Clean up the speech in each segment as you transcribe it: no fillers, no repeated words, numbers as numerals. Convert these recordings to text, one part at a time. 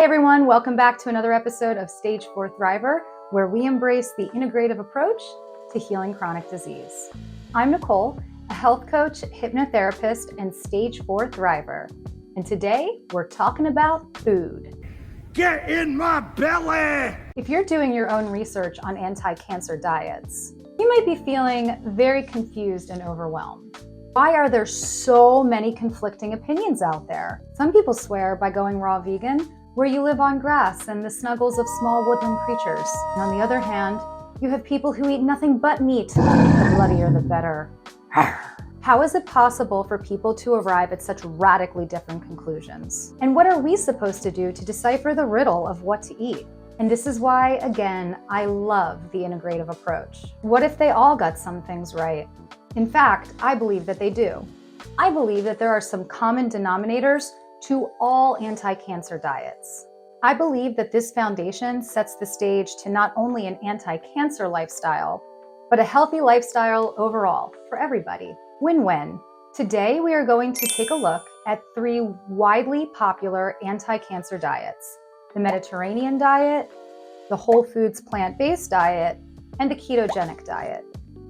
Hey everyone, welcome back to another episode of Stage 4 Thriver, where we embrace the integrative approach to healing chronic disease. I'm Nicole, a health coach, hypnotherapist, and Stage 4 Thriver. And today we're talking about food. Get in my belly! If you're doing your own research on anti-cancer diets, you might be feeling very confused and overwhelmed. Why are there so many conflicting opinions out there? Some people swear by going raw vegan, where you live on grass and the snuggles of small woodland creatures. And on the other hand, you have people who eat nothing but meat. The bloodier the better. How is it possible for people to arrive at such radically different conclusions? And what are we supposed to do to decipher the riddle of what to eat? And this is why, again, I love the integrative approach. What if they all got some things right? In fact, I believe that they do. I believe that there are some common denominators to all anti-cancer diets. I believe that this foundation sets the stage to not only an anti-cancer lifestyle, but a healthy lifestyle overall for everybody. Win-win. Today, we are going to take a look at 3 widely popular anti-cancer diets: the Mediterranean diet, the whole foods plant-based diet, and the ketogenic diet.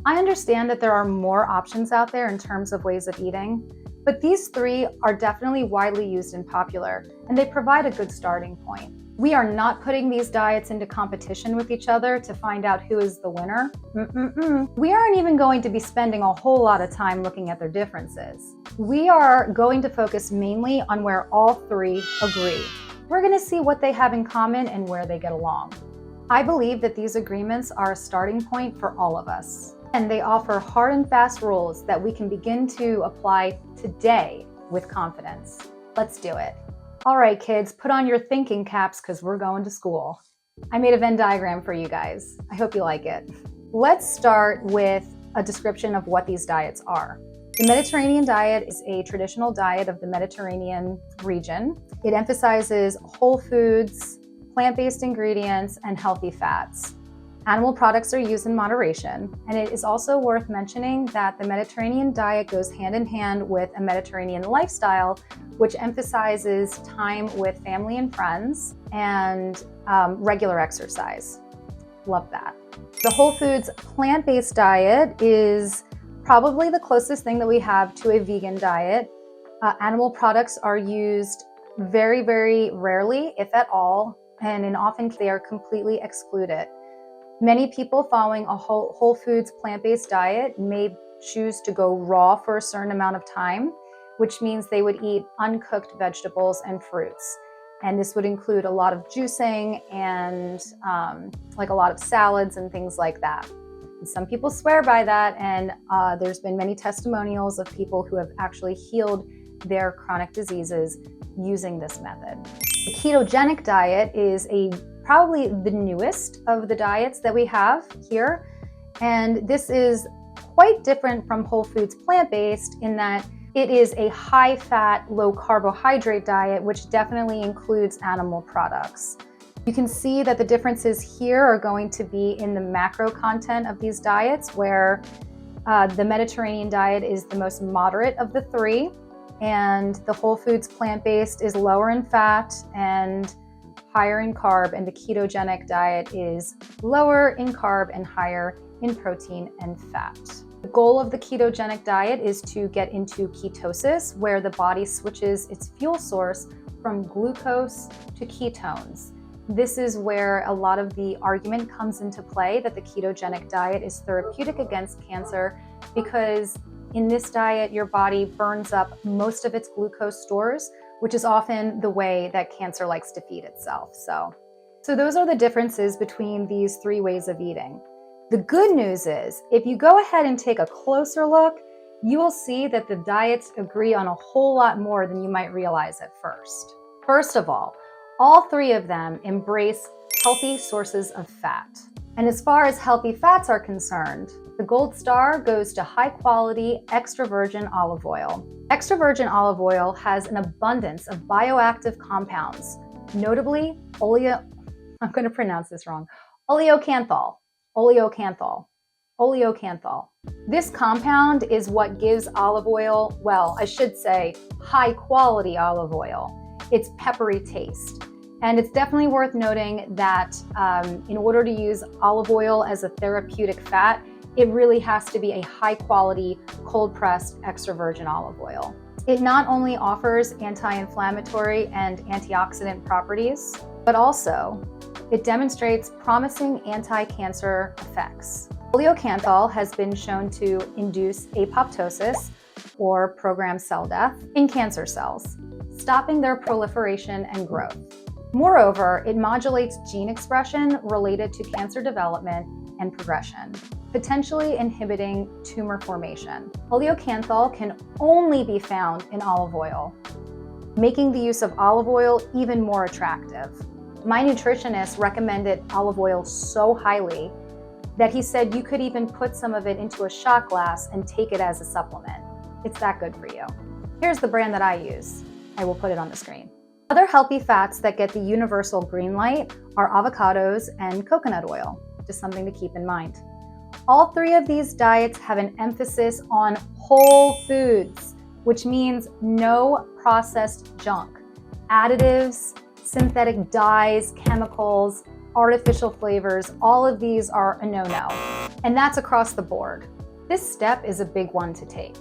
I understand that there are more options out there in terms of ways of eating, but these 3 are definitely widely used and popular, and they provide a good starting point. We are not putting these diets into competition with each other to find out who is the winner. We aren't even going to be spending a whole lot of time looking at their differences. We are going to focus mainly on where all 3 agree. We're going to see what they have in common and where they get along. I believe that these agreements are a starting point for all of us, and they offer hard and fast rules that we can begin to apply today with confidence. Let's do it. All right, kids, put on your thinking caps because we're going to school. I made a Venn diagram for you guys. I hope you like it. Let's start with a description of what these diets are. The Mediterranean diet is a traditional diet of the Mediterranean region. It emphasizes whole foods, plant-based ingredients, and healthy fats. Animal products are used in moderation, and it is also worth mentioning that the Mediterranean diet goes hand in hand with a Mediterranean lifestyle, which emphasizes time with family and friends and regular exercise. Love that. The whole foods plant-based diet is probably the closest thing that we have to a vegan diet. Animal products are used very, very rarely, if at all, and often they are completely excluded. Many people following a whole foods plant-based diet may choose to go raw for a certain amount of time, which means they would eat uncooked vegetables and fruits. And this would include a lot of juicing and like a lot of salads and things like that. And some people swear by that, and there's been many testimonials of people who have actually healed their chronic diseases using this method. The ketogenic diet is probably the newest of the diets that we have here. And this is quite different from whole foods plant-based in that it is a high-fat, low-carbohydrate diet, which definitely includes animal products. You can see that the differences here are going to be in the macro content of these diets, where the Mediterranean diet is the most moderate of the 3, and the whole foods plant-based is lower in fat and higher in carb, and the ketogenic diet is lower in carb and higher in protein and fat. The goal of the ketogenic diet is to get into ketosis, where the body switches its fuel source from glucose to ketones. This is where a lot of the argument comes into play that the ketogenic diet is therapeutic against cancer, because in this diet, your body burns up most of its glucose stores, which is often the way that cancer likes to feed itself. So those are the differences between these 3 ways of eating. The good news is, if you go ahead and take a closer look, you will see that the diets agree on a whole lot more than you might realize at first. First of all 3 of them embrace healthy sources of fat. And as far as healthy fats are concerned, the gold star goes to high-quality extra virgin olive oil. Extra virgin olive oil has an abundance of bioactive compounds, notably I'm going to pronounce this wrong, oleocanthal. This compound is what gives olive oil, well, I should say high-quality olive oil, its peppery taste. And it's definitely worth noting that in order to use olive oil as a therapeutic fat, it really has to be a high quality, cold pressed extra virgin olive oil. It not only offers anti-inflammatory and antioxidant properties, but also it demonstrates promising anti-cancer effects. Oleocanthal has been shown to induce apoptosis, or programmed cell death, in cancer cells, stopping their proliferation and growth. Moreover, it modulates gene expression related to cancer development and progression, potentially inhibiting tumor formation. Oleocanthal can only be found in olive oil, making the use of olive oil even more attractive. My nutritionist recommended olive oil so highly that he said you could even put some of it into a shot glass and take it as a supplement. It's that good for you. Here's the brand that I use. I will put it on the screen. Other healthy fats that get the universal green light are avocados and coconut oil, just something to keep in mind. All three of these diets have an emphasis on whole foods, which means no processed junk, additives, synthetic dyes, chemicals, artificial flavors. All of these are a no-no, and that's across the board. This step is a big one to take.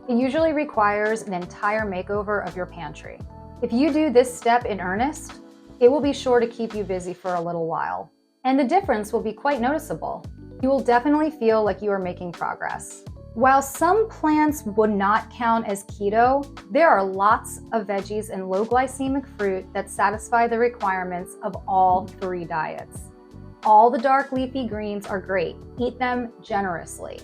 It usually requires an entire makeover of your pantry. If you do this step in earnest, it will be sure to keep you busy for a little while, and the difference will be quite noticeable. You will definitely feel like you are making progress. While some plants would not count as keto, there are lots of veggies and low glycemic fruit that satisfy the requirements of all three diets. All the dark leafy greens are great. Eat them generously.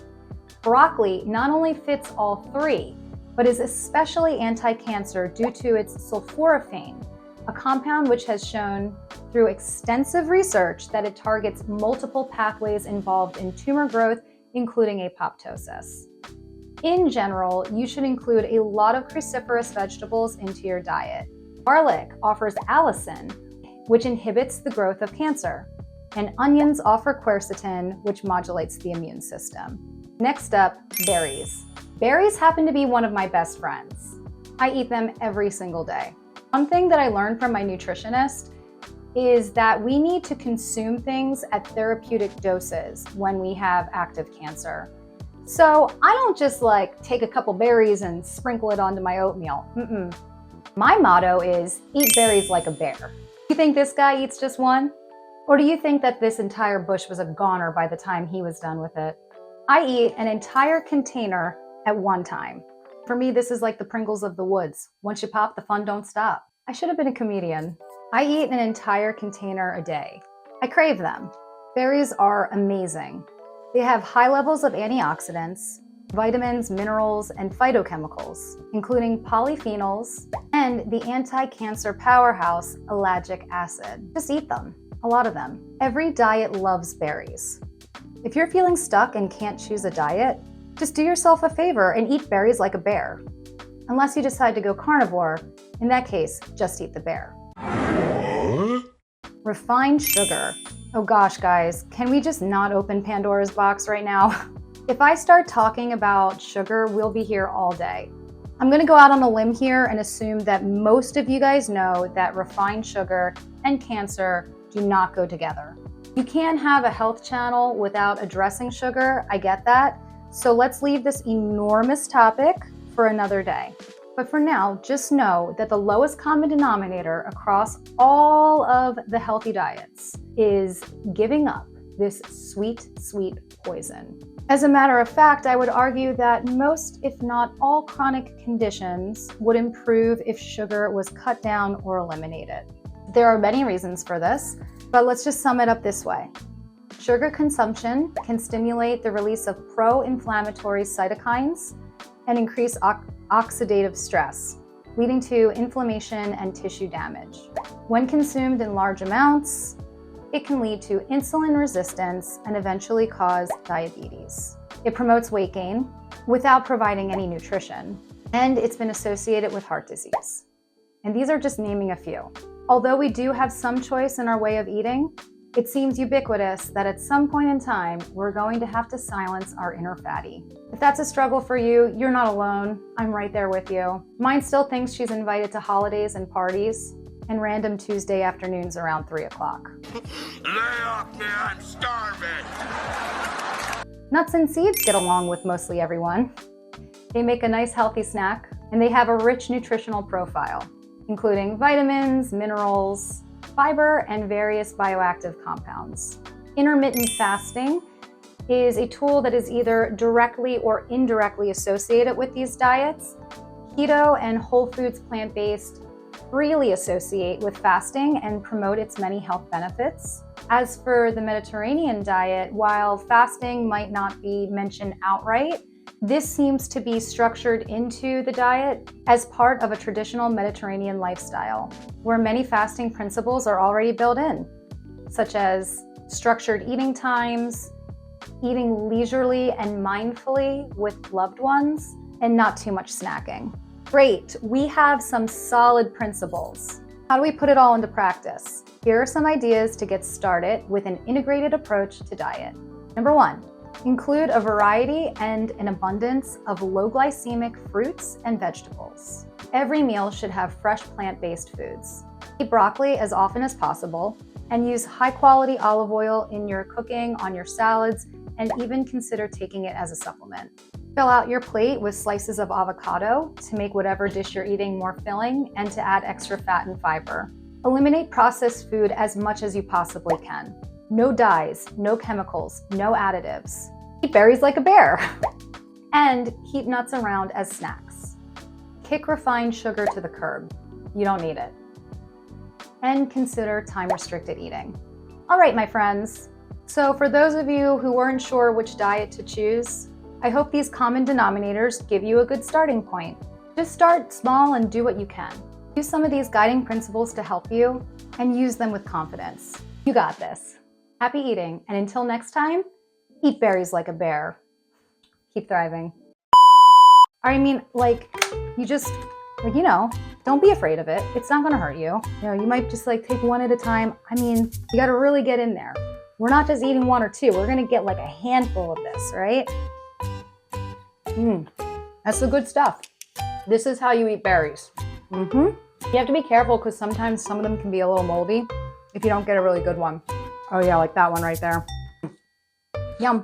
Broccoli not only fits all three, but is especially anti-cancer due to its sulforaphane, a compound which has shown through extensive research that it targets multiple pathways involved in tumor growth, including apoptosis. In general, you should include a lot of cruciferous vegetables into your diet. Garlic offers allicin, which inhibits the growth of cancer, and onions offer quercetin, which modulates the immune system. Next up, berries. Berries happen to be one of my best friends. I eat them every single day. One thing that I learned from my nutritionist is that we need to consume things at therapeutic doses when we have active cancer. So I don't just take a couple berries and sprinkle it onto my oatmeal. My motto is eat berries like a bear. You think this guy eats just one? Or do you think that this entire bush was a goner by the time he was done with it? I eat an entire container at one time. For me, this is like the Pringles of the woods. Once you pop, the fun don't stop. I should have been a comedian. I eat an entire container a day. I crave them. Berries are amazing. They have high levels of antioxidants, vitamins, minerals, and phytochemicals, including polyphenols and the anti-cancer powerhouse, ellagic acid. Just eat them, a lot of them. Every diet loves berries. If you're feeling stuck and can't choose a diet, just do yourself a favor and eat berries like a bear. Unless you decide to go carnivore, in that case, just eat the bear. Refined sugar. Oh gosh, guys, can we just not open Pandora's box right now? If I start talking about sugar, we'll be here all day. I'm gonna go out on a limb here and assume that most of you guys know that refined sugar and cancer do not go together. You can't have a health channel without addressing sugar, I get that. So let's leave this enormous topic for another day. But for now, just know that the lowest common denominator across all of the healthy diets is giving up this sweet, sweet poison. As a matter of fact, I would argue that most, if not all, chronic conditions would improve if sugar was cut down or eliminated. There are many reasons for this, but let's just sum it up this way. Sugar consumption can stimulate the release of pro-inflammatory cytokines and increase oxidative stress, leading to inflammation and tissue damage. When consumed in large amounts, it can lead to insulin resistance and eventually cause diabetes. It promotes weight gain without providing any nutrition, and it's been associated with heart disease. And these are just naming a few. Although we do have some choice in our way of eating, it seems ubiquitous that at some point in time, we're going to have to silence our inner fatty. If that's a struggle for you, you're not alone. I'm right there with you. Mine still thinks she's invited to holidays and parties, and random Tuesday afternoons around 3 o'clock. Lay off me, I'm starving. Nuts and seeds get along with mostly everyone. They make a nice healthy snack, and they have a rich nutritional profile, including vitamins, minerals, fiber, and various bioactive compounds. Intermittent fasting is a tool that is either directly or indirectly associated with these diets. Keto and whole foods plant-based freely associate with fasting and promote its many health benefits. As for the Mediterranean diet, while fasting might not be mentioned outright, this seems to be structured into the diet as part of a traditional Mediterranean lifestyle, where many fasting principles are already built in, such as structured eating times, eating leisurely and mindfully with loved ones, and not too much snacking. Great, we have some solid principles. How do we put it all into practice? Here are some ideas to get started with an integrated approach to diet. Number 1, include a variety and an abundance of low glycemic fruits and vegetables. Every meal should have fresh plant-based foods. Eat broccoli as often as possible and use high-quality olive oil in your cooking, on your salads, and even consider taking it as a supplement. Fill out your plate with slices of avocado to make whatever dish you're eating more filling and to add extra fat and fiber. Eliminate processed food as much as you possibly can. No dyes, no chemicals, no additives. Eat berries like a bear. And keep nuts around as snacks. Kick refined sugar to the curb. You don't need it. And consider time-restricted eating. All right, my friends. So for those of you who weren't sure which diet to choose, I hope these common denominators give you a good starting point. Just start small and do what you can. Use some of these guiding principles to help you and use them with confidence. You got this. Happy eating, and until next time, eat berries like a bear. Keep thriving. I mean, don't be afraid of it. It's not gonna hurt you. You might just take one at a time. You gotta really get in there. We're not just eating 1 or 2. We're gonna get a handful of this, right? That's the good stuff. This is how you eat berries. You have to be careful because sometimes some of them can be a little moldy if you don't get a really good one. Oh yeah, like that one right there. Yum.